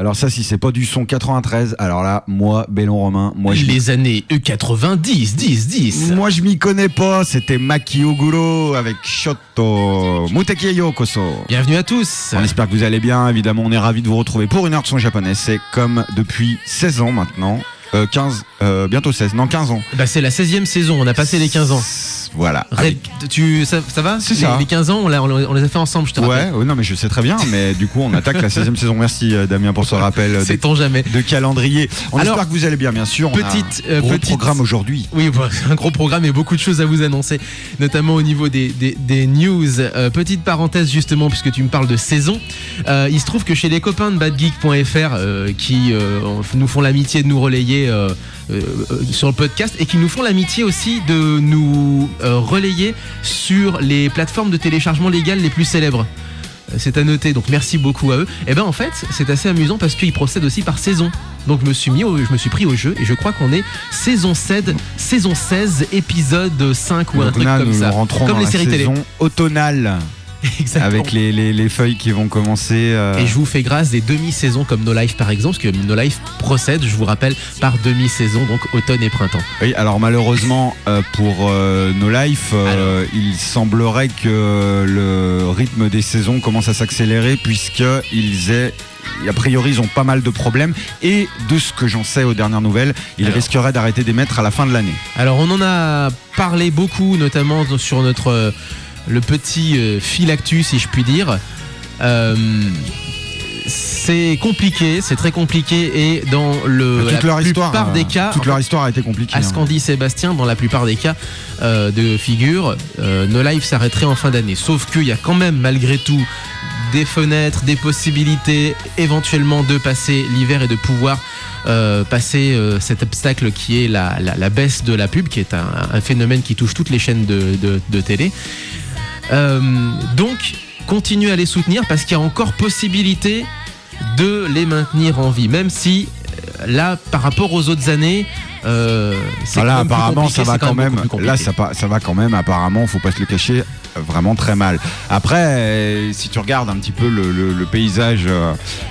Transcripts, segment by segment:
Alors ça, si c'est pas du son 93, alors là, moi, Bellon Romain, les années E90, 10. Moi, je m'y connais pas. C'était Maki Oguro avec Shoto. Muteki Yokoso. Bienvenue à tous. On espère que vous allez bien. Évidemment, on est ravis de vous retrouver pour une heure de son japonais. C'est comme depuis 16 ans maintenant. 15, bientôt 16, non 15 ans. Bah c'est la 16e saison, on a passé les 15 ans. Voilà. Ça va? C'est ça. Les 15 ans, on les a fait ensemble, je te rappelle. Ouais, non mais je sais très bien, mais du coup on attaque la 16e saison. Merci Damien pour ce rappel de calendrier. Alors, espère que vous allez bien sûr. On a un gros programme aujourd'hui. Oui, un gros programme et beaucoup de choses à vous annoncer, notamment au niveau des news. Petite parenthèse justement, puisque tu me parles de saison. Il se trouve que chez les copains de badgeek.fr qui nous font l'amitié de nous relayer sur le podcast et qui nous font l'amitié aussi de nous relayer sur les plateformes de téléchargement légal les plus célèbres. C'est à noter, donc merci beaucoup à eux. Et ben en fait, c'est assez amusant parce qu'ils procèdent aussi par saison. Donc je me suis pris au jeu et je crois qu'on est saison 16, épisode 5 ou un truc comme ça. Comme les séries télé. Automnale. Exactement. Avec les feuilles qui vont commencer. Et je vous fais grâce des demi-saisons comme No Life par exemple, parce que No Life procède, je vous rappelle, par demi-saison, donc automne et printemps. Oui, alors malheureusement pour No Life, il semblerait que le rythme des saisons commence à s'accélérer puisqu'ils a priori, ils ont pas mal de problèmes et de ce que j'en sais aux dernières nouvelles, ils risqueraient d'arrêter d'émettre à la fin de l'année. Alors on en a parlé beaucoup, notamment sur notre... le petit fil actu, si je puis dire. c'est compliqué, c'est très compliqué et dans la plupart des cas, toute leur histoire a été compliquée. À ce qu'en dit Sébastien, dans la plupart des cas de figure, No Life s'arrêterait en fin d'année. Sauf qu'il y a quand même malgré tout des fenêtres, des possibilités éventuellement de passer l'hiver et de pouvoir passer cet obstacle qui est la baisse de la pub, qui est un phénomène qui touche toutes les chaînes de télé. Donc continuez à les soutenir parce qu'il y a encore possibilité de les maintenir en vie, même si là par rapport aux autres années c'est là, quand même apparemment ça va quand même là ça va quand même apparemment, faut pas se le cacher, vraiment très mal. Après si tu regardes un petit peu le paysage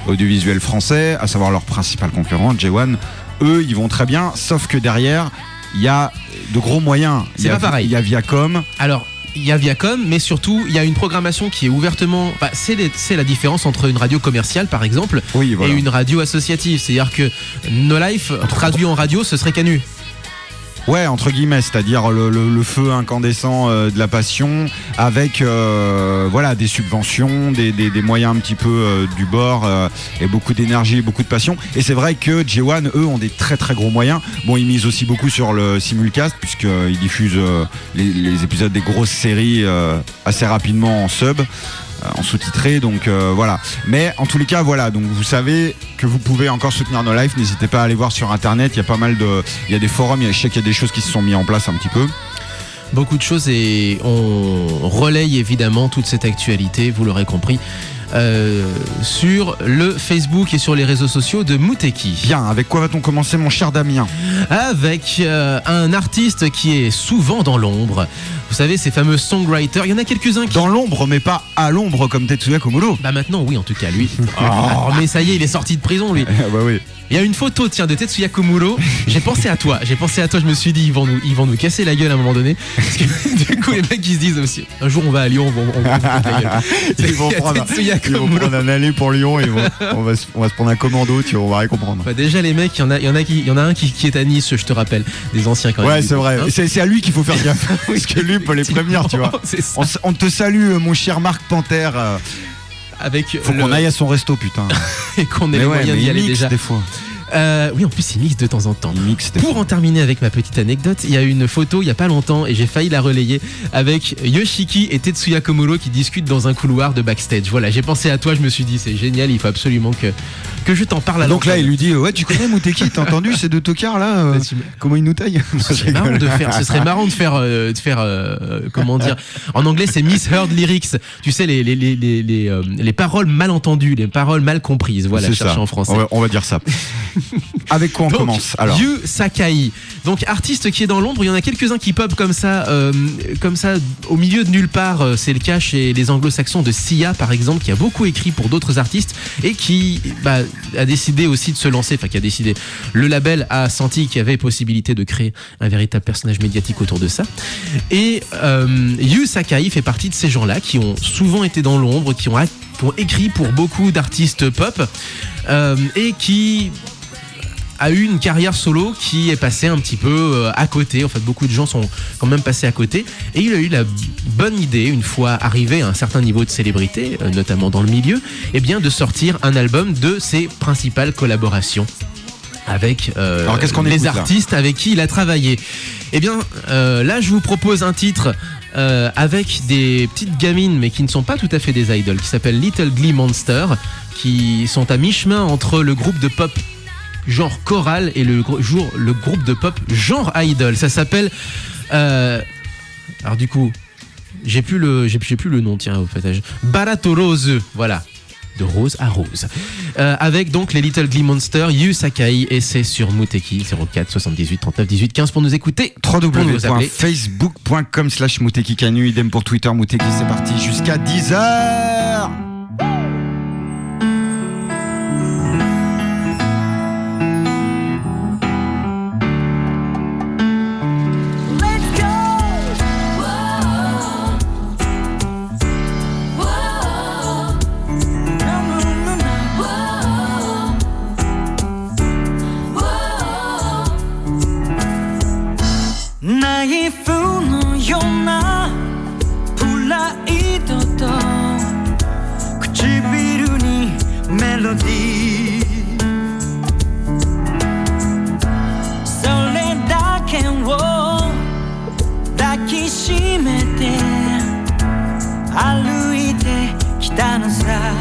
audiovisuel français, à savoir leur principal concurrent J1, eux ils vont très bien, sauf que derrière il y a de gros moyens. C'est pas pareil. Il y a Viacom. Alors il y a Viacom, mais surtout il y a une programmation qui est ouvertement. C'est la différence entre une radio commerciale par exemple et une radio associative. C'est-à-dire que No Life traduit en radio, ce serait Canu. Ouais, entre guillemets, c'est-à-dire le feu incandescent de la passion avec des subventions, des moyens un petit peu du bord et beaucoup d'énergie, beaucoup de passion. Et c'est vrai que J1, eux, ont des très très gros moyens. Bon, ils misent aussi beaucoup sur le simulcast puisqu'ils diffusent les épisodes des grosses séries assez rapidement en sub. En sous-titré, donc voilà. Mais en tous les cas, voilà. Donc vous savez que vous pouvez encore soutenir No Life. N'hésitez pas à aller voir sur internet. Il y a pas mal il y a des forums. Je sais qu'il y a des choses qui se sont mis en place un petit peu. Beaucoup de choses et on relaye évidemment toute cette actualité, vous l'aurez compris, sur le Facebook et sur les réseaux sociaux de Mouteki. Bien, avec quoi va-t-on commencer, mon cher Damien ? Avec un artiste qui est souvent dans l'ombre. Vous savez, ces fameux songwriters, il y en a quelques-uns qui... Dans l'ombre, mais pas à l'ombre comme Tetsuya Komuro. Bah maintenant, oui, en tout cas, lui. Oh, mais ça y est, il est sorti de prison, lui. Bah oui. Il y a une photo, tiens, de Tetsuya Komuro. J'ai pensé à toi, je me suis dit, ils vont nous casser la gueule à un moment donné. Parce que du coup, les mecs, ils se disent aussi, un jour on va à Lyon, on va la gueule. Ils vont prendre un aller pour Lyon et on va se prendre un commando, tu vois, on va rien comprendre. Bah déjà, les mecs, il y en a un qui est à Nice, je te rappelle, des anciens quand même. Ouais, c'est vrai. Hein, c'est à lui qu'il faut faire gaffe. Parce que lui peut les prévenir, tu vois. On te salue, mon cher Marc Panther. Faut qu'on aille à son resto, putain. Et qu'on ait les moyens d'y aller déjà. Des fois. Oui, en plus il mixe de temps en temps. Pour en terminer avec ma petite anecdote, il y a une photo il y a pas longtemps et j'ai failli la relayer avec Yoshiki et Tetsuya Komuro qui discutent dans un couloir de backstage. Voilà, j'ai pensé à toi, je me suis dit c'est génial, il faut absolument que je t'en parle à Donc là il lui dit ouais, tu connais Mouteki, t'as entendu ces deux tocards là comment ils nous taillent. Ce serait marrant de faire comment dire, en anglais c'est misheard lyrics, tu sais les paroles mal entendues, les paroles mal comprises, voilà, chercher en français. On va dire ça. Avec quoi on commence alors? Yu Sakai, donc artiste qui est dans l'ombre. Il y en a quelques-uns qui pop comme ça au milieu de nulle part. C'est le cas chez les anglo-saxons de Sia par exemple, qui a beaucoup écrit pour d'autres artistes et qui a décidé aussi de se lancer, enfin qui a décidé, le label a senti qu'il y avait possibilité de créer un véritable personnage médiatique autour de ça. Et Yu Sakai fait partie de ces gens-là qui ont souvent été dans l'ombre, qui ont écrit pour beaucoup d'artistes pop et qui a eu une carrière solo qui est passée un petit peu à côté. En fait, beaucoup de gens sont quand même passés à côté. Et il a eu la bonne idée, une fois arrivé à un certain niveau de célébrité, notamment dans le milieu, de sortir un album de ses principales collaborations avec les artistes avec qui il a travaillé. Là, je vous propose un titre avec des petites gamines, mais qui ne sont pas tout à fait des idols, qui s'appelle Little Glee Monster, qui sont à mi-chemin entre le groupe de pop genre choral et le groupe de pop genre idol. Ça s'appelle alors du coup j'ai plus le nom, tiens, au fait, Barato Rose, voilà, de rose à rose, avec donc les Little Glee Monster, Yu Sakai, et c'est sur Mouteki. 04 78 39 18 15 pour nous écouter, www.facebook.com/Mouteki Canu, idem pour Twitter Mouteki. C'est parti jusqu'à 10h. 나이프のようなプライドとロディーそれだけを抱きしめて歩いてきたのさ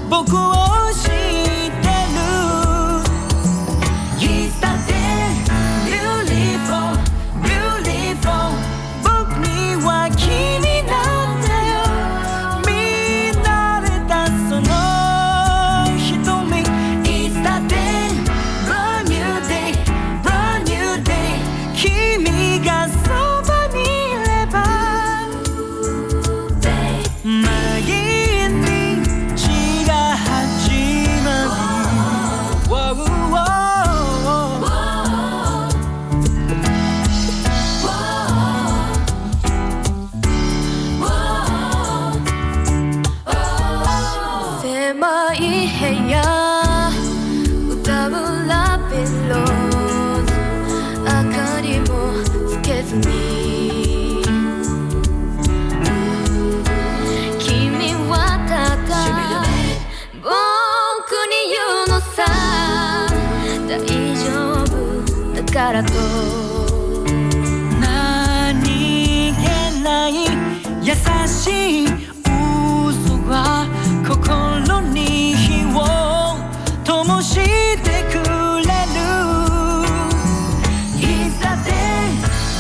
僕を知ってる Is that beautiful, beautiful 僕には君なんだよ見慣れたその瞳 Is that brand new day, brand new day 君がそばにいれば毎日が始まる 狭い部屋歌うラベローズ明かりもつけずに君はただ僕に言うのさ大丈夫だからと何気ない優しい嘘が心に火を灯してくれる Is that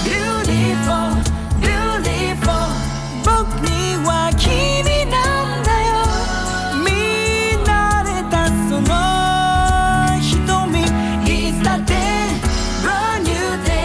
beautiful, beautiful 僕には君なんだよ見慣れたその瞳 Is that brand new day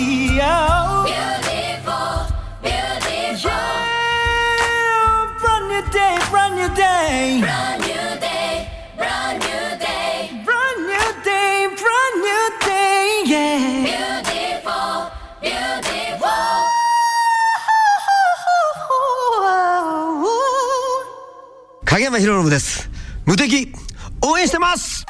Yeah, brand new day, brand new day. Brand new day, brand new day, yeah. Beautiful, beautiful.影山博信です。無敵応援してます。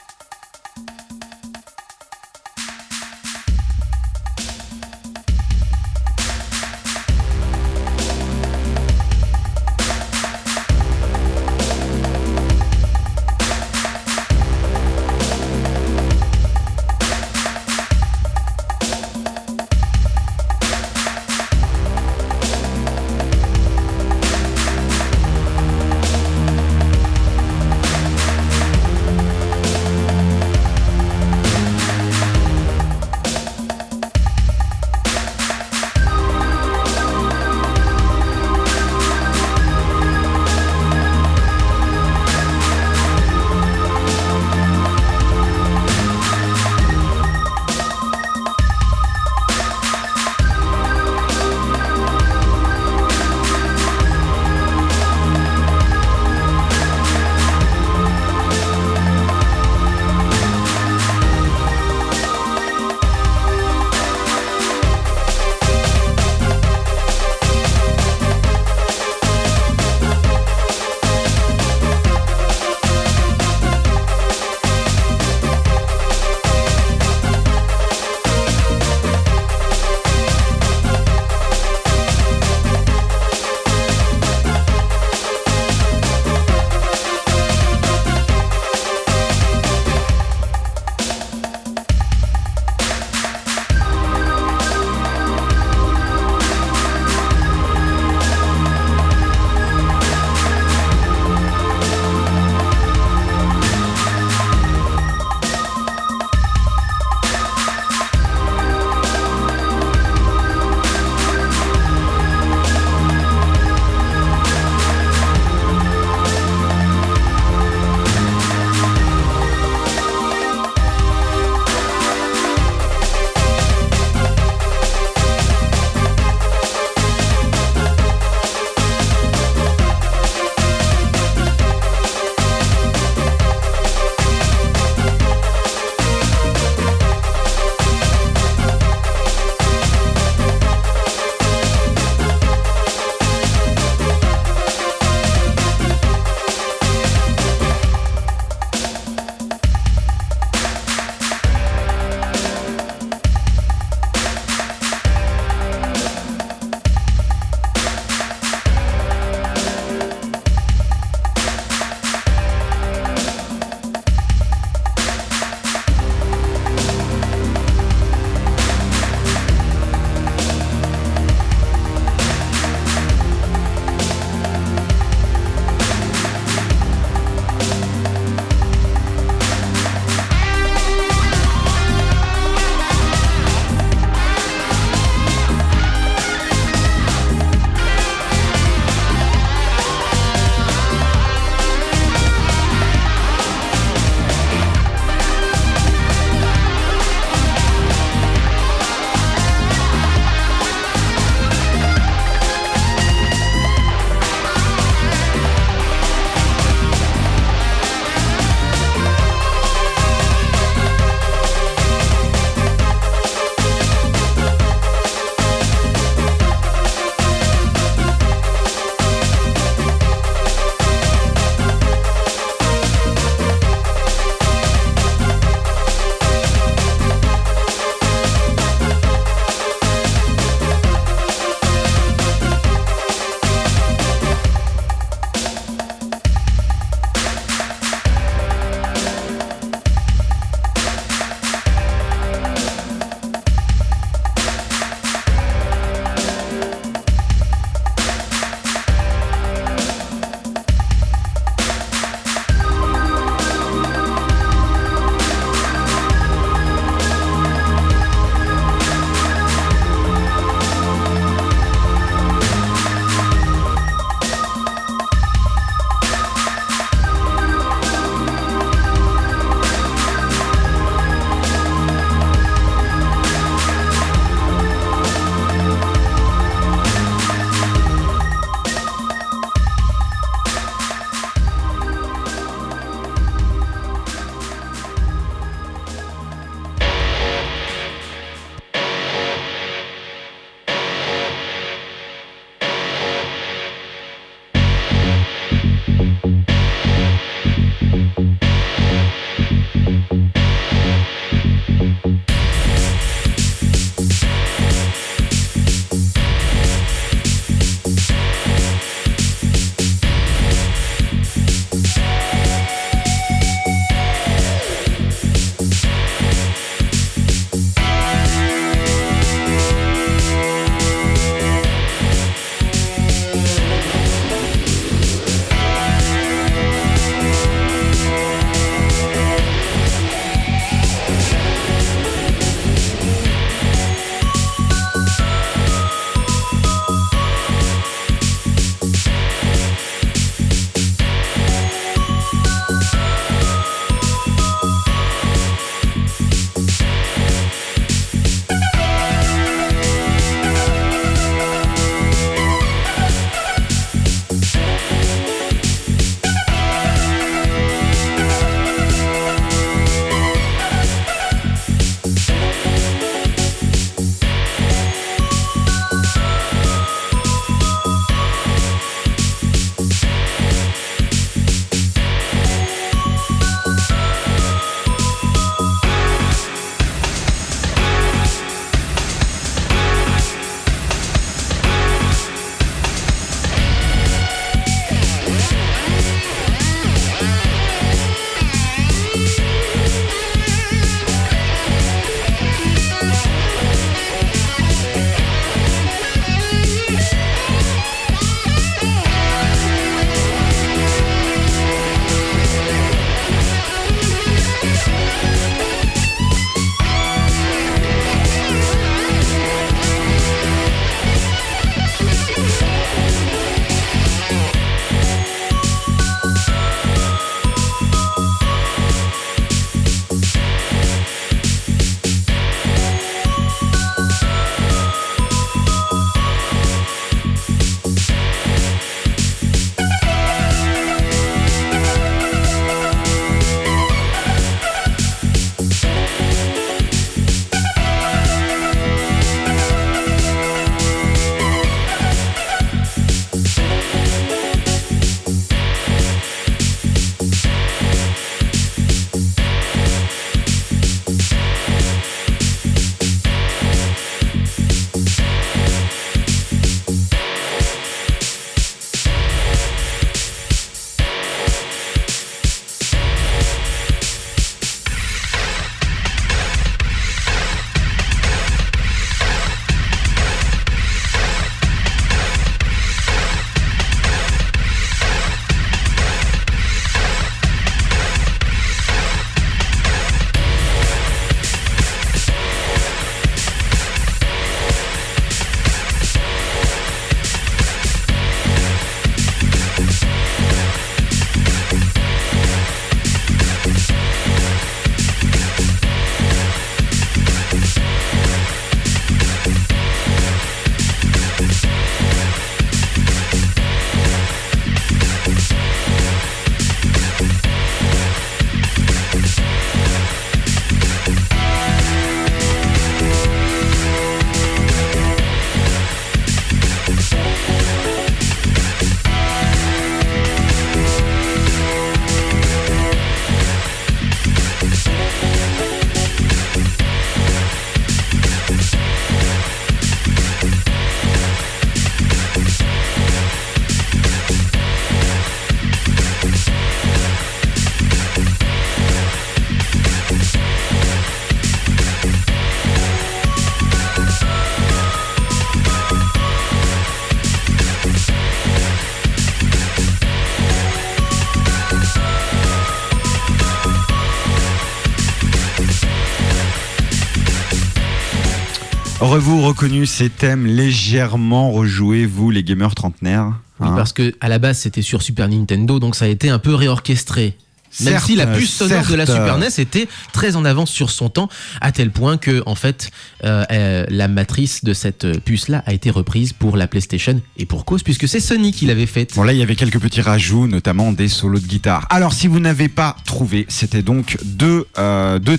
Aurez-vous reconnu ces thèmes légèrement rejoués, vous les gamers trentenaires? Oui, parce que à la base c'était sur Super Nintendo, donc ça a été un peu réorchestré. Même Certes, si la puce sonore de la certes. Super NES était très en avance sur son temps, à tel point que en fait la matrice de cette puce-là a été reprise pour la PlayStation, et pour cause, puisque c'est Sony qui l'avait faite. Bon là il y avait quelques petits rajouts, notamment des solos de guitare. Alors si vous n'avez pas trouvé, c'était donc deux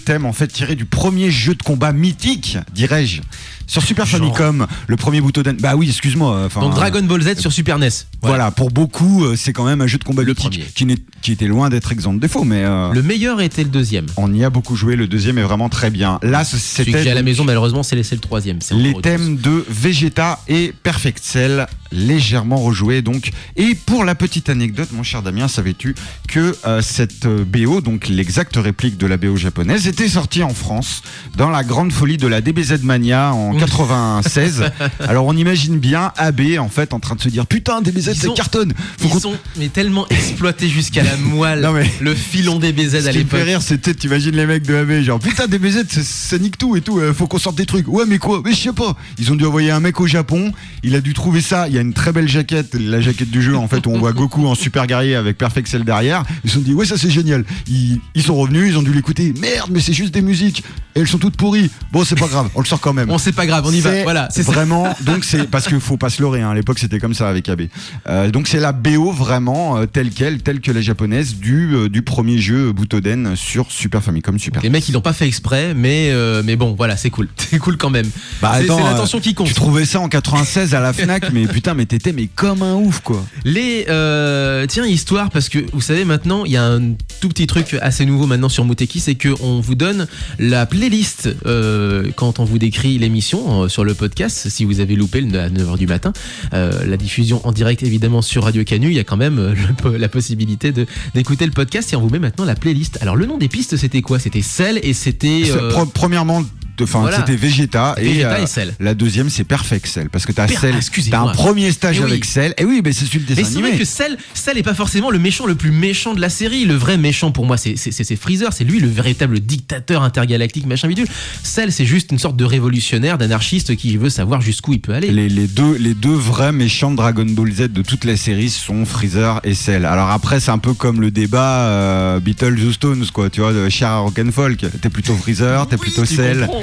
thèmes en fait tirés du premier jeu de combat mythique, dirais-je, sur Super Genre. Famicom, le premier Butoden. Bah oui, excuse-moi. Donc Dragon Ball Z sur Super NES. Voilà, pour beaucoup, c'est quand même un jeu de combat Le mythique qui était loin d'être exempt de défauts, mais Le meilleur était le deuxième. on y a beaucoup joué. Le deuxième est vraiment très bien. Là, Celui que j'ai à la c'était maison, malheureusement, c'est laissé le troisième. C'est les encore autre chose. thèmes de Vegeta et Perfect Cell, légèrement rejoués donc. Et pour la petite anecdote, mon cher Damien, savais-tu que cette BO, donc l'exacte réplique de la BO japonaise, était sortie en France dans la grande folie de la DBZ Mania en 96. Alors on imagine bien AB en fait en train de se dire putain DBZ Ils ça ont- cartonne. Faut Ils qu'on- sont mais tellement exploités jusqu'à la moelle. Non, mais- Le filon des BZ Ce à qui me fait l'époque. rire, c'était, t'imagines les mecs de AB, genre putain DBZ ça nique tout et tout, faut qu'on sorte des trucs. Ouais mais quoi? Mais je sais pas. Ils ont dû envoyer un mec au Japon, il a dû trouver ça. Il y a une très belle jaquette, la jaquette du jeu en fait où on voit Goku en super guerrier avec Perfect Cell derrière. Ils se sont dit ouais ça c'est génial. Ils sont revenus, ils ont dû l'écouter. Merde mais c'est juste des musiques et elles sont toutes pourries. Bon c'est pas grave, on le sort quand même. Bon, c'est pas grave, on y va. Voilà, c'est ça. Vraiment, donc c'est parce qu'il faut pas se leurrer. À l'époque, c'était comme ça avec AB. Donc c'est la BO vraiment telle que la japonaise du premier jeu Butoden sur Super Famicom Super. Les mecs, ils l'ont pas fait exprès, mais bon, voilà, c'est cool. C'est cool quand même. Bah, c'est attends, l'intention qui compte. Tu trouvais ça en 96 à la Fnac, mais putain, mais t'étais mais comme un ouf quoi. Tiens, histoire, parce que vous savez maintenant, il y a un tout petit truc assez nouveau maintenant sur Muteki, c'est qu'on vous donne la playlist quand on vous décrit l'émission sur le podcast. Si vous avez loupé à 9h du matin, la diffusion en direct évidemment sur Radio Canu, il y a quand même la possibilité d'écouter le podcast, et on vous met maintenant la playlist. Alors le nom des pistes c'était quoi? C'était Cell, et c'était... Premièrement, voilà. c'était Vegeta, Vegeta et Cell. La deuxième c'est Perfect Cell parce que t'as excusez-moi. un premier stage Eh oui. avec Cell. Et oui, mais c'est celui de Mais dessin c'est animé. vrai que Cell est pas forcément le méchant le plus méchant de la série. Le vrai méchant pour moi c'est Freezer, c'est lui le véritable dictateur intergalactique machin bidule. Cell c'est juste une sorte de révolutionnaire, d'anarchiste qui veut savoir jusqu'où il peut aller. Les deux vrais méchants de Dragon Ball Z de toute la série sont Freezer et Cell. Alors après c'est un peu comme le débat Beatles ou Stones quoi, tu vois, de Cher Rock'n'Folk. T'es plutôt Freezer, t'es plutôt tu Cell. comprends.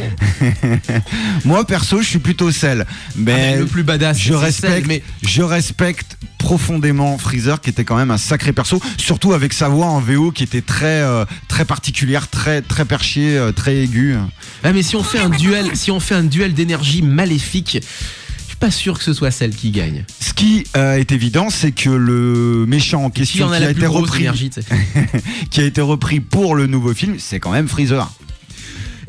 Moi perso je suis plutôt Cell, mais le plus badass je c'est respecte, Cell, mais je respecte profondément Freezer qui était quand même un sacré perso, surtout avec sa voix en VO qui était très particulière, très perchée, très aiguë. ah, mais si on fait un duel d'énergie maléfique, je suis pas sûr que ce soit Cell qui gagne. Ce qui est évident, c'est que le méchant en Qui question en a qui a la plus été grosse repris, énergie, tu sais. qui a été repris pour le nouveau film, c'est quand même Freezer.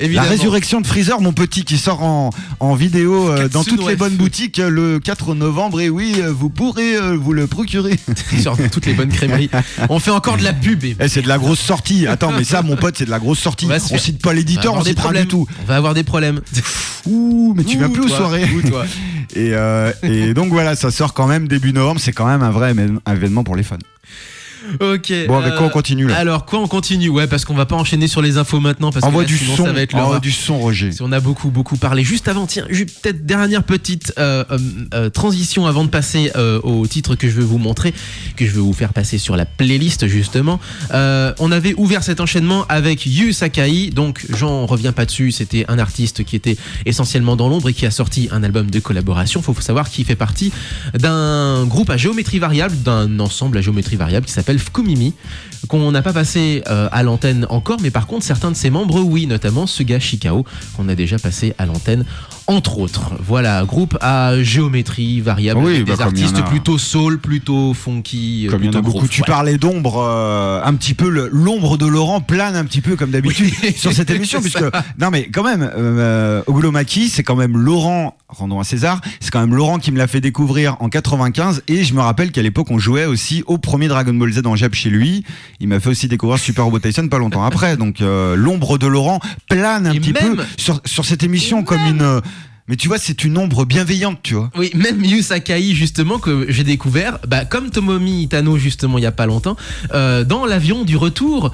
Évidemment. La résurrection de Freezer, mon petit, qui sort en vidéo dans toutes les bonnes boutiques le 4 novembre. Et oui, vous pourrez vous le procurer. Sur toutes les bonnes crèmeries. On fait encore de la pub. Et... C'est de la grosse sortie. Attends, mais ça, mon pote, c'est de la grosse sortie. On cite pas l'éditeur, on citera du tout. On va avoir des problèmes. Ouh, mais tu viens plus aux toi, soirées. toi. Et donc voilà, ça sort quand même début novembre. C'est quand même un vrai événement pour les fans. Ok. Bon, avec quoi on continue là? Alors, quoi on continue? Ouais, parce qu'on va pas enchaîner sur les infos maintenant. Parce Envoie que là, du sinon, son, ça va être envoie l'horreur. du son, Roger. On a beaucoup parlé. Juste avant, tiens, peut-être dernière petite transition avant de passer au titre que je veux vous montrer, que je veux vous faire passer sur la playlist justement. On avait ouvert cet enchaînement avec Yu Sakai, donc j'en reviens pas dessus, c'était un artiste qui était essentiellement dans l'ombre et qui a sorti un album de collaboration. Faut savoir qu'il fait partie d'un groupe à géométrie variable, d'un ensemble à géométrie variable qui s'appelle Fkumimi, qu'on n'a pas passé à l'antenne encore, mais par contre certains de ses membres oui, notamment Suga Shikao qu'on a déjà passé à l'antenne entre autres. Voilà, groupe à géométrie variable, Oui, avec bah, des comme il y en artistes a. plutôt soul, plutôt funky, Comme il y en plutôt a beaucoup. groove. Tu Voilà. parlais d'ombre, un petit peu l'ombre de Laurent plane un petit peu comme d'habitude Oui, sur cette émission, c'est puisque ça. non mais quand même, Ogulomaki, c'est quand même Laurent. Rendons à César, c'est quand même Laurent qui me l'a fait découvrir en 95 et je me rappelle qu'à l'époque on jouait aussi au premier Dragon Ball Z en Jap chez lui. Il m'a fait aussi découvrir Super Robot Tyson pas longtemps après. Donc l'ombre de Laurent plane un Et petit même- peu sur cette émission comme une. Mais tu vois, c'est une ombre bienveillante, tu vois. Oui, même Yu Sakai justement que j'ai découvert, comme Tomomi Itano justement il y a pas longtemps, dans l'avion du retour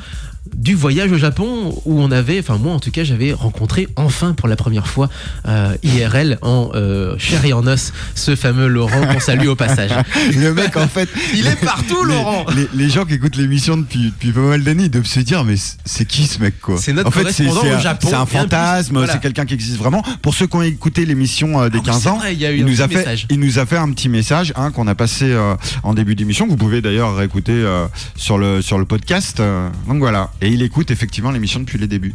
du voyage au Japon où on avait, enfin moi en tout cas j'avais rencontré enfin pour la première fois IRL en chair et en os ce fameux Laurent qu'on salue au passage. Le mec en fait, Il est partout Laurent. les gens qui écoutent l'émission depuis pas mal d'années ils doivent se dire mais c'est qui ce mec quoi. C'est notre en fait, correspondant au Japon. C'est un Bien fantasme, plus, voilà. c'est quelqu'un qui existe vraiment. Pour ceux qui ont écouté l'émission des 15 ans, vrai, il y a eu il un nous a petit fait, message. il nous a fait un petit message qu'on a passé en début d'émission que vous pouvez d'ailleurs réécouter sur le podcast. Donc voilà, et il écoute effectivement l'émission depuis les débuts.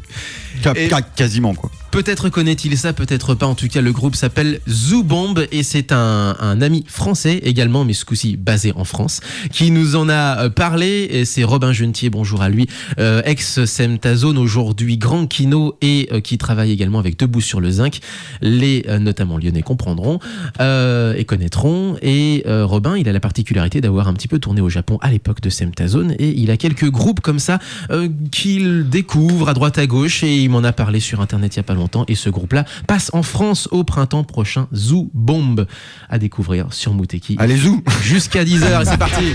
Quasiment quoi. Peut-être connaît-il ça, peut-être pas. En tout cas, le groupe s'appelle Zoo Bomb et c'est un ami français également, mais ce coup-ci basé en France, qui nous en a parlé. Et c'est Robin Genetier, bonjour à lui, ex-Semtazone, aujourd'hui Grand Kino et qui travaille également avec Debout sur le Zinc. Les notamment lyonnais comprendront et connaîtront. Et Robin, il a la particularité d'avoir un petit peu tourné au Japon à l'époque de Semtazone et il a quelques groupes comme ça qu'il découvre à droite à gauche et il m'en a parlé sur internet il y a pas longtemps et ce groupe-là passe en France au printemps prochain. Zoo Bomb à découvrir sur Mouteki. Allez Zoo Jusqu'à 10h et c'est parti.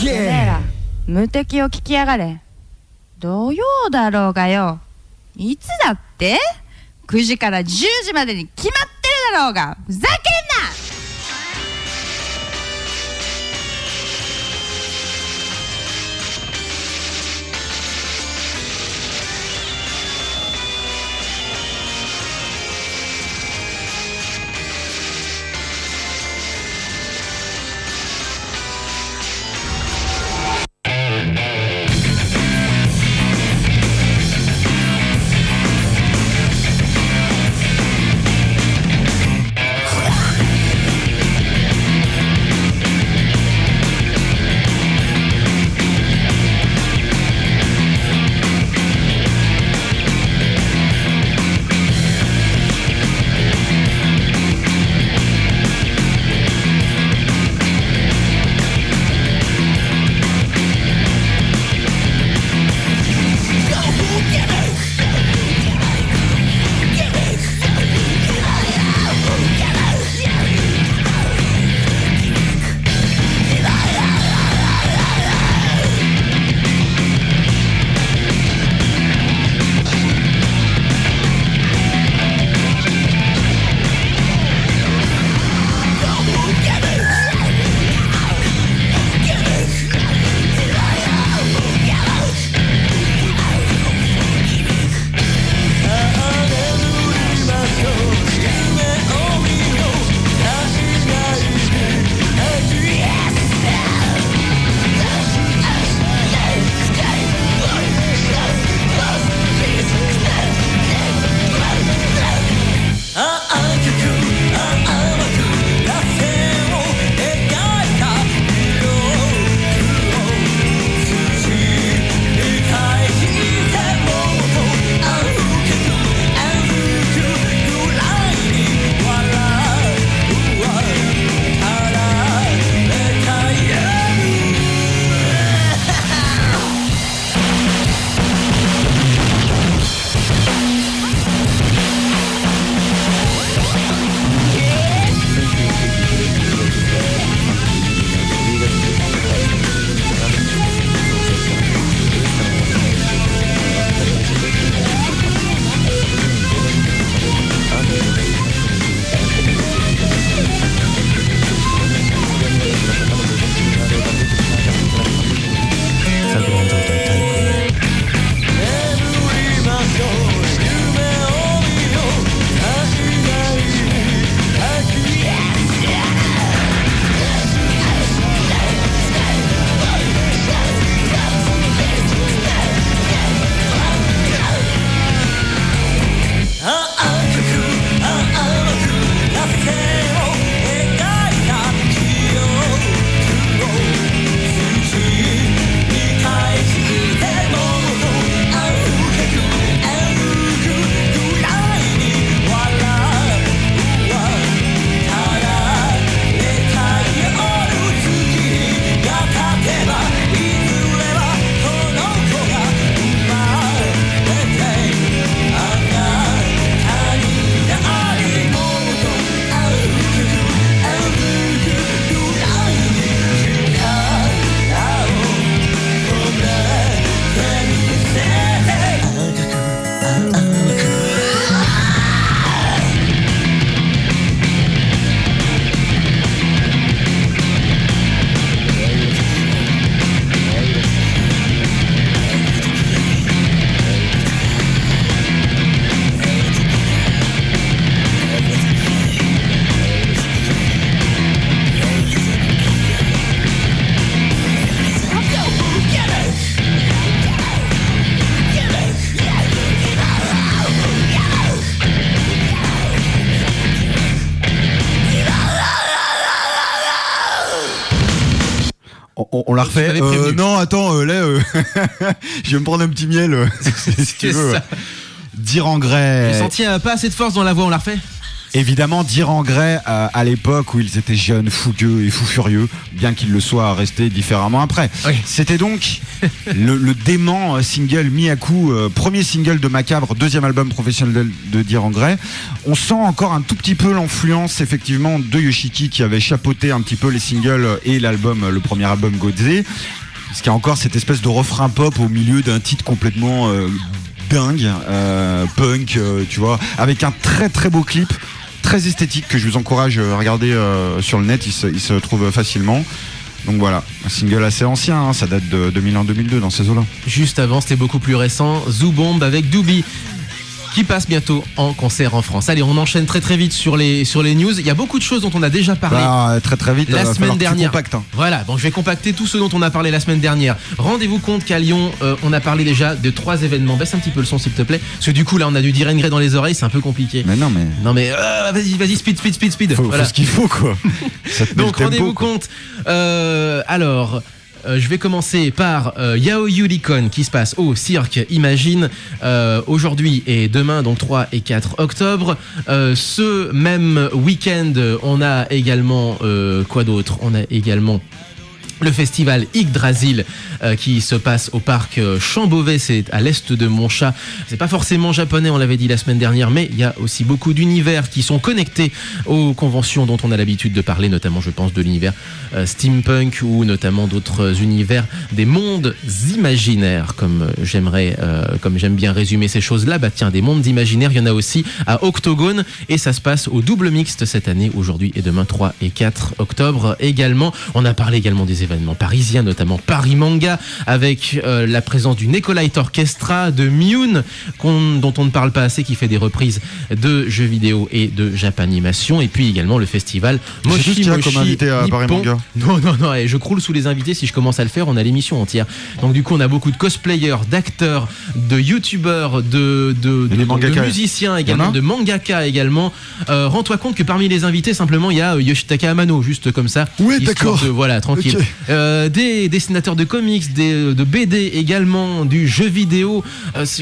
てめえら無敵を聞きやがれ。土曜だろうがよ。いつだって ?9 時から10時までに決まってるだろうが。ふざけんな。On l'a refait. m'avais prévenu. Non, attends, là, je vais me prendre un petit miel. Si tu veux. ça. Dire en J'ai grès. senti pas assez de force dans la voix, on l'a refait. Évidemment, dire en grès à l'époque où ils étaient jeunes, fougueux et fous furieux, bien qu'ils le soient restés différemment après. Oui. C'était donc le dément single Miyaku, premier single de Macabre, deuxième album professionnel de dire en grès. On sent encore un tout petit peu l'influence effectivement de Yoshiki qui avait chapeauté un petit peu les singles et l'album, le premier album Godze. Ce qui a encore cette espèce de refrain pop au milieu d'un titre complètement dingue, punk, tu vois, avec un très très beau clip, très esthétique que je vous encourage à regarder sur le net, il se trouve facilement. Donc voilà, un single assez ancien, hein, ça date de 2001-2002 dans ces eaux-là. Juste avant, c'était beaucoup plus récent, Zoubomb avec Doobie, qui passe bientôt en concert en France. Allez, on enchaîne très très vite sur les news. Il y a beaucoup de choses dont on a déjà parlé. Bah, très très vite, La va semaine falloir que tu dernière. compactes, hein. Voilà, bon, je vais compacter tout ce dont on a parlé la semaine dernière. Rendez-vous compte qu'à Lyon, on a parlé déjà de 3 événements. Baisse un petit peu le son, s'il te plaît. Parce que du coup, là, on a du dire gré dans les oreilles, c'est un peu compliqué. Mais non, mais Non, mais vas-y, speed. faut Voilà. ce qu'il faut, quoi. Ça te met Donc, le tempo, rendez-vous quoi. compte. Alors. Je vais commencer par Yao Yulikon qui se passe au Cirque Imagine aujourd'hui et demain, donc 3 et 4 octobre. Ce même week-end, on a également quoi d'autre ? On a également le festival Yggdrasil qui se passe au parc Champ-Beauvais, c'est à l'est de Montchat. C'est pas forcément japonais, on l'avait dit la semaine dernière, mais il y a aussi beaucoup d'univers qui sont connectés aux conventions dont on a l'habitude de parler, notamment je pense de l'univers steampunk ou notamment d'autres univers, des mondes imaginaires, comme j'aime bien résumer ces choses-là. Bah tiens, des mondes imaginaires, il y en a aussi à Octogone et ça se passe au double mixte cette année, aujourd'hui et demain 3 et 4 octobre également. On a parlé également des événements parisiens, notamment Paris Manga, avec la présence du Necolite Orchestra, de Mune, dont on ne parle pas assez, qui fait des reprises de jeux vidéo et de Japanimation, et puis également le festival C'est tout ce Moshi qu'il y a Moshi comme invité à Paris Nippon. Manga. Non, et je croule sous les invités, si je commence à le faire, on a l'émission entière. Donc du coup, on a beaucoup de cosplayers, d'acteurs, de youtubeurs, de mangaka. musiciens Il y en également, a de mangaka également. Rends-toi compte que parmi les invités, simplement, il y a Yoshitaka Amano, juste comme ça. Ouais, histoire d'accord. Voilà, tranquille. Ok. Des dessinateurs de comics, de BD également, du jeu vidéo.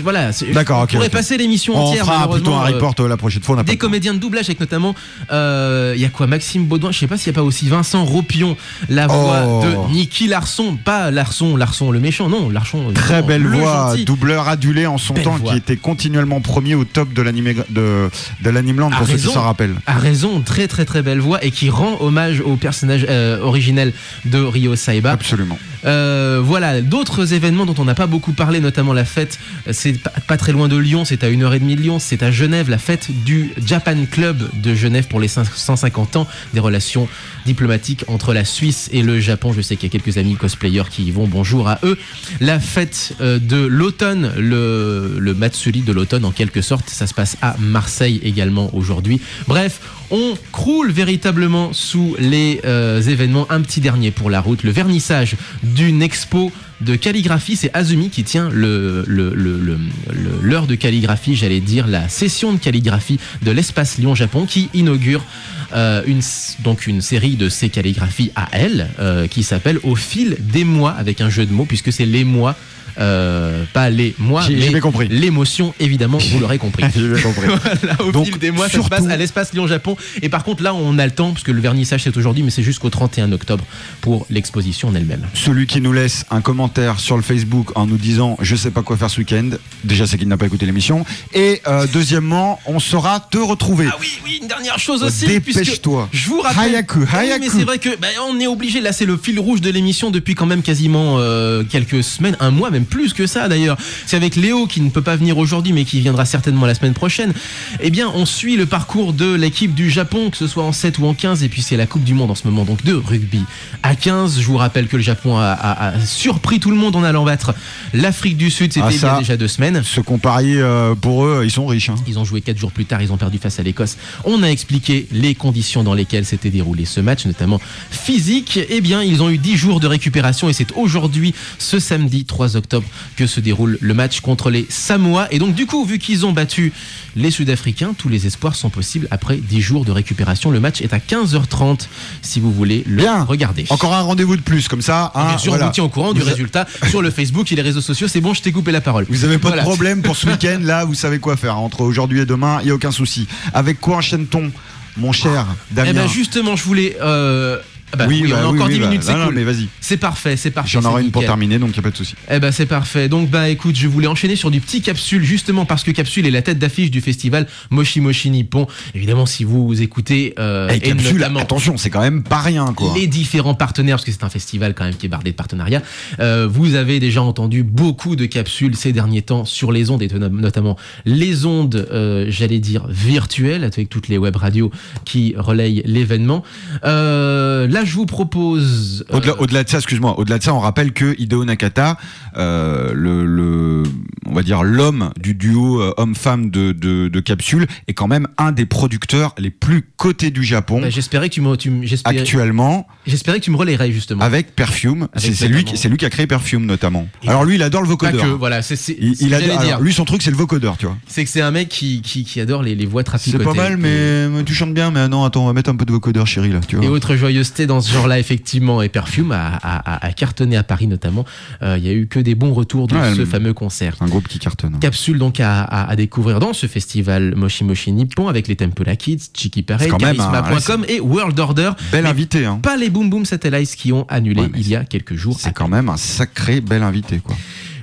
Voilà. D'accord, ok, On pourrait ok. passer l'émission On entière. fera plutôt un malheureusement, report la prochaine fois. On n'a pas des le temps. comédiens de doublage avec notamment il y a quoi, Maxime Baudouin, je sais pas s'il n'y a pas aussi Vincent Ropion, la voix Oh. de Niki Larson, pas Larson le méchant, non, Larson Très non, belle le voix, gentil. doubleur adulé en son Belle temps, voix. qui était continuellement premier au top de l'Animeland, A pour ceux qui raison. s'en rappellent. A raison, très très très belle voix et qui rend hommage au personnage originel de Ryo Saiba. Absolument. Voilà, d'autres événements dont on n'a pas beaucoup parlé, notamment la fête, c'est pas très loin de Lyon, c'est à 1h30 de Lyon, c'est à Genève, la fête du Japan Club de Genève pour les 150 ans des relations diplomatiques entre la Suisse et le Japon. Je sais qu'il y a quelques amis cosplayers qui y vont, bonjour à eux. La fête de l'automne, le Matsuri de l'automne en quelque sorte, ça se passe à Marseille également aujourd'hui. Bref, on croule véritablement sous les événements. Un petit dernier pour la route, le vernissage d'une expo de calligraphie, c'est Azumi qui tient l'heure de calligraphie, j'allais dire la session de calligraphie de l'espace Lyon-Japon qui inaugure une série de ces calligraphies à elle qui s'appelle Au fil des mois, avec un jeu de mots puisque c'est les mois. Pas les mois, J'ai mais bien compris. l'émotion, évidemment, vous l'aurez compris. J'ai bien compris. Voilà, au Donc, fil des mois, ça se surtout- passe à l'espace Lyon-Japon. Et par contre, là, on a le temps, parce que le vernissage, c'est aujourd'hui, mais c'est jusqu'au 31 octobre pour l'exposition en elle-même. Celui qui nous laisse un commentaire sur le Facebook en nous disant je sais pas quoi faire ce week-end, déjà c'est qu'il n'a pas écouté l'émission. Et deuxièmement, on saura te retrouver. Ah oui, une dernière chose aussi. Dépêche-toi. puisque Je vous rappelle. Hayaku, Oui, hayaku. mais c'est vrai que on est obligé. Là, c'est le fil rouge de l'émission depuis quand même quasiment quelques semaines, un mois, même plus que ça d'ailleurs. C'est avec Léo qui ne peut pas venir aujourd'hui, mais qui viendra certainement la semaine prochaine. Eh bien, on suit le parcours de l'équipe du Japon, que ce soit en 7 ou en 15, et puis c'est la Coupe du Monde en ce moment, donc de rugby à 15. Je vous rappelle que le Japon a surpris tout le monde en allant battre l'Afrique du Sud. C'était Ah, il y ça. a déjà 2 semaines. Ce qu'on parie pour eux, ils sont riches. Hein. Ils ont joué 4 jours plus tard, ils ont perdu face à l'Écosse. On a expliqué les conditions dans lesquelles s'était déroulé ce match, notamment physique. Eh bien, ils ont eu 10 jours de récupération et c'est aujourd'hui, ce samedi 3 octobre, octobre que se déroule le match contre les Samoa. Et donc du coup, vu qu'ils ont battu les Sud-Africains, tous les espoirs sont possibles après 10 jours de récupération. Le match est à 15h30 si vous voulez le regarder. Encore un rendez-vous de plus, comme ça. Et bien sûr, on vous tient au courant du résultat sur le Facebook et les réseaux sociaux. C'est bon, je t'ai coupé la parole. Vous avez pas de problème pour ce week-end, là, vous savez quoi faire. Entre aujourd'hui et demain, il n'y a aucun souci. Avec quoi enchaîne-t-on, mon cher Damien? Eh ben justement, je voulais... on a encore 10 minutes, c'est cool. Non, mais vas-y. C'est parfait. J'en aurai une pour terminer, donc il n'y a pas de souci. Eh ben c'est parfait. Donc écoute, je voulais enchaîner sur du petit Capsule, justement parce que Capsule est la tête d'affiche du festival Moshi Moshi Nippon. Évidemment, si vous écoutez et Capsule, notamment, attention, c'est quand même pas rien, quoi. Les différents partenaires, parce que c'est un festival quand même qui est bardé de partenariats. Vous avez déjà entendu beaucoup de Capsules ces derniers temps sur les ondes, et notamment les ondes, j'allais dire virtuelles, avec toutes les web radios qui relayent l'événement. Là, je vous propose... Au-delà de ça, excuse-moi, au-delà de ça, on rappelle que Hideo Nakata, on va dire l'homme du duo homme-femme de Capsule, est quand même un des producteurs les plus cotés du Japon. J'espérais que actuellement. J'espérais que tu me relayerais justement. Avec Perfume, c'est lui qui a créé Perfume notamment. Alors lui, il adore le vocodeur. Voilà, il adore. Alors, lui, son truc, c'est le vocodeur, tu vois. C'est que c'est un mec qui adore les voix trapicotées. C'est pas mal, mais tu chantes bien. Mais non, attends, on va mettre un peu de vocodeur, chérie, là, tu vois. Et autre joyeuseté dans ce genre-là, effectivement, et Perfume a cartonné à Paris notamment. Il y a eu que des bons retours de ce fameux concert. Un groupe qui cartonne. Capsule donc à découvrir dans ce festival Moshi Moshi Nippon avec les Temple Kids, Chiki Parade, Charisma.com et World Order. Bel invité, hein. Pas les Boom Boom Satellites qui ont annulé il y a quelques jours. C'est quand même un sacré bel invité, quoi.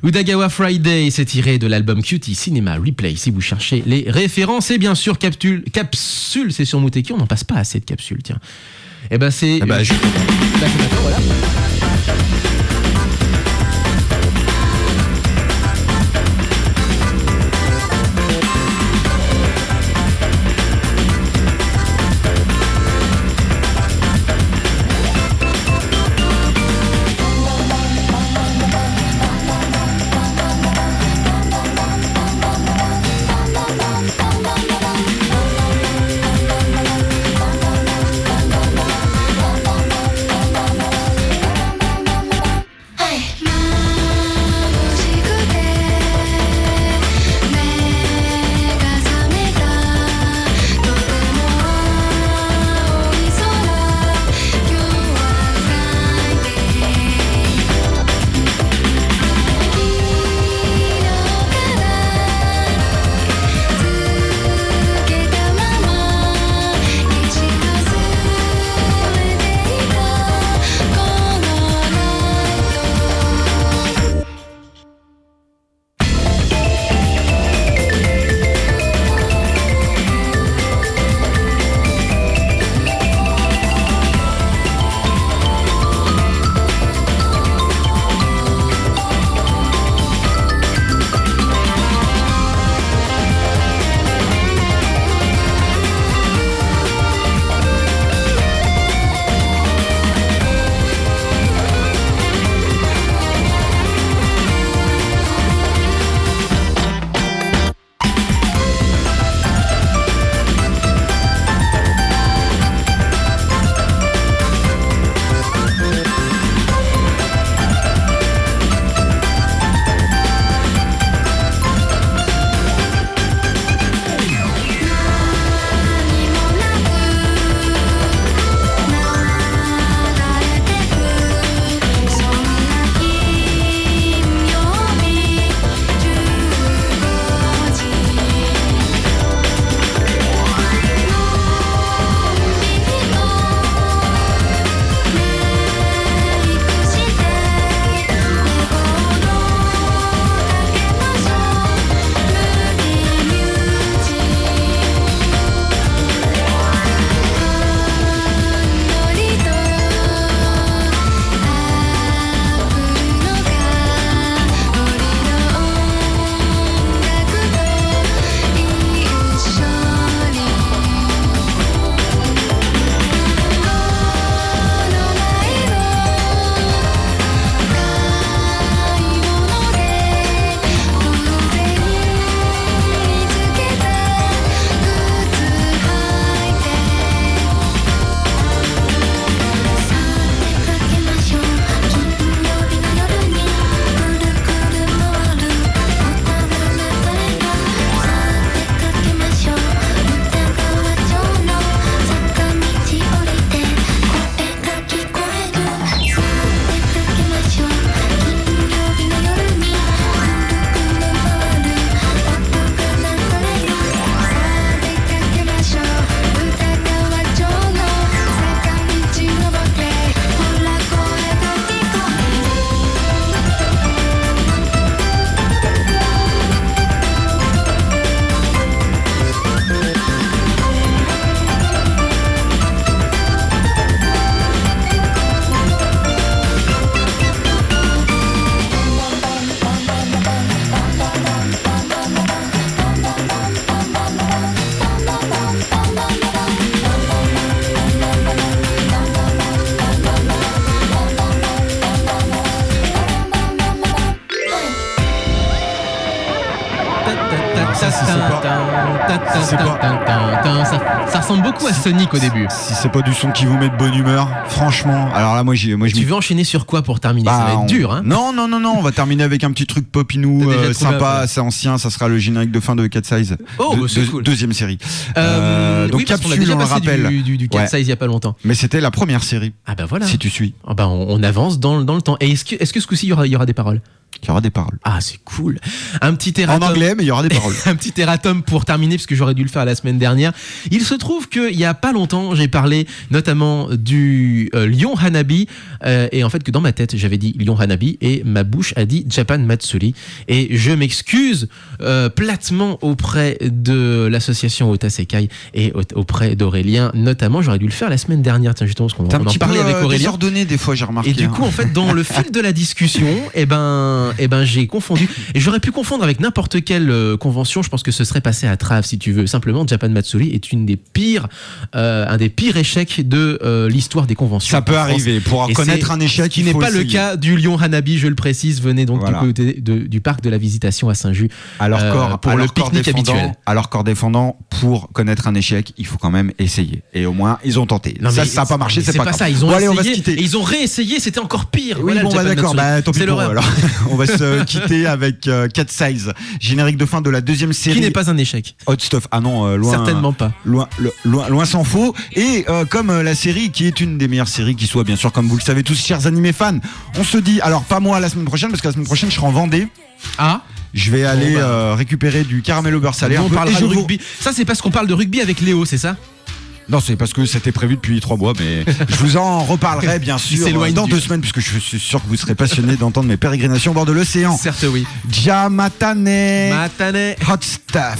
Udagawa Friday, c'est tiré de l'album Cutie Cinema Replay si vous cherchez les références. Et bien sûr, Capsule, c'est sur Muteki, on n'en passe pas assez de capsules, tiens. Et ben c'est... voilà. Ça ressemble beaucoup à Sonic au début. Si c'est pas du son qui vous met de bonne humeur, franchement, alors là, moi, je Tu veux enchaîner sur quoi pour terminer? Ça va être dur, hein. Non, on va terminer avec un petit truc popinou, T'as déjà trouvé sympa, un peu. assez ancien. Ça sera le générique de fin de Cat Size. Oh, bah, c'est cool. Deuxième série. Donc Donc parce qu'on a capsule, déjà on le passé rappelle. du Cat Ouais. Size il y a pas longtemps. Mais c'était la première série, Ah bah voilà. si tu suis. Ah bah on avance dans le temps. Et est-ce que ce coup-ci il y aura des paroles? Il y aura des paroles. Ah c'est cool. Un petit En erratum. anglais, mais il y aura des paroles. Un petit erratum pour terminer, parce que j'aurais dû le faire la semaine dernière. Il se trouve qu'il y a pas longtemps, j'ai parlé notamment du Lyon Hanabi, et en fait que dans ma tête, j'avais dit Lyon Hanabi, et ma bouche a dit Japan Matsuri. Et je m'excuse platement auprès de l'association Ota Sekai et auprès d'Aurélien, notamment. J'aurais dû le faire la semaine dernière, tiens, justement, parce qu'on T'es un en petit peu parlait avec Aurélien. désordonné des fois, j'ai remarqué. Et du coup, en fait, dans le fil de la discussion, eh ben, j'ai confondu. Et j'aurais pu confondre avec n'importe quelle convention. Je pense que ce serait passé à trave, si tu veux. Simplement, Japan Matsuri est un des pires échecs de l'histoire des conventions. Ça peut en France. arriver. Pour Et reconnaître c'est- un échec, qui il n'est faut pas le essayer. cas du Lyon Hanabi, je le précise. Venez donc Voilà. du côté du parc de la Visitation à Saint-Just pour le pique-nique habituel. Alors corps défendant, pour connaître un échec, il faut quand même essayer. Et au moins, ils ont tenté. Non, Ça mais n'a pas marché, c'est pas grave. ça. Ils ont Bon, allez, on va se essayé quitter. et ils ont réessayé. C'était encore pire. Oui, Voilà, bon, le bah Japan d'accord, Matsuri. tant pis C'est pour eux, l'horreur. alors. On va se quitter avec Cat Size, générique de fin de la deuxième série. Qui n'est pas un échec. Hot Stuff. Ah non, loin. Certainement pas. Loin s'en faut. Et comme la série qui est une des meilleures séries qui soit, bien sûr, comme vous le savez tous, chers animés fans, on se dit, alors pas moi la semaine prochaine, parce que la semaine prochaine je serai en Vendée. Ah. Je vais aller récupérer du caramel au beurre salé. Nous, un on peu, parlera et de je vous- rugby. Ça, c'est parce qu'on parle de rugby avec Léo, c'est ça? Non, c'est parce que c'était prévu depuis 3 mois, mais je vous en reparlerai bien sûr s'éloigne dans du- 2 semaines, puisque je suis sûr que vous serez passionnés d'entendre mes pérégrinations au bord de l'océan. Certes, oui. Jamatane, Matane. Hot Stuff.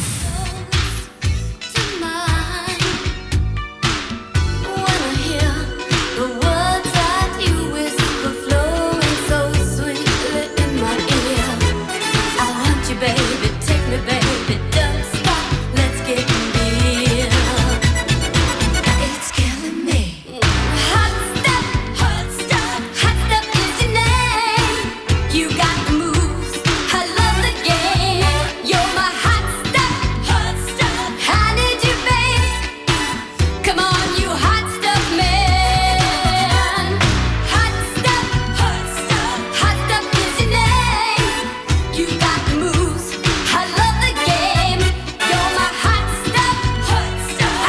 You got the moves, I love the game. You're my hot stuff, I need you, babe. Come on, you hot stuff man. Hot stuff is your name. You got the moves, I love the game. You're my hot stuff,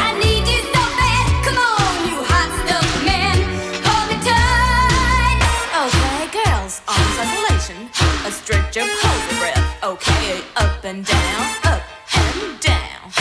I need you so bad. Come on, you hot stuff man, hold me tight. Okay, girls, arms isolation, a stretch of hold your breath. Okay, up and down, up and down.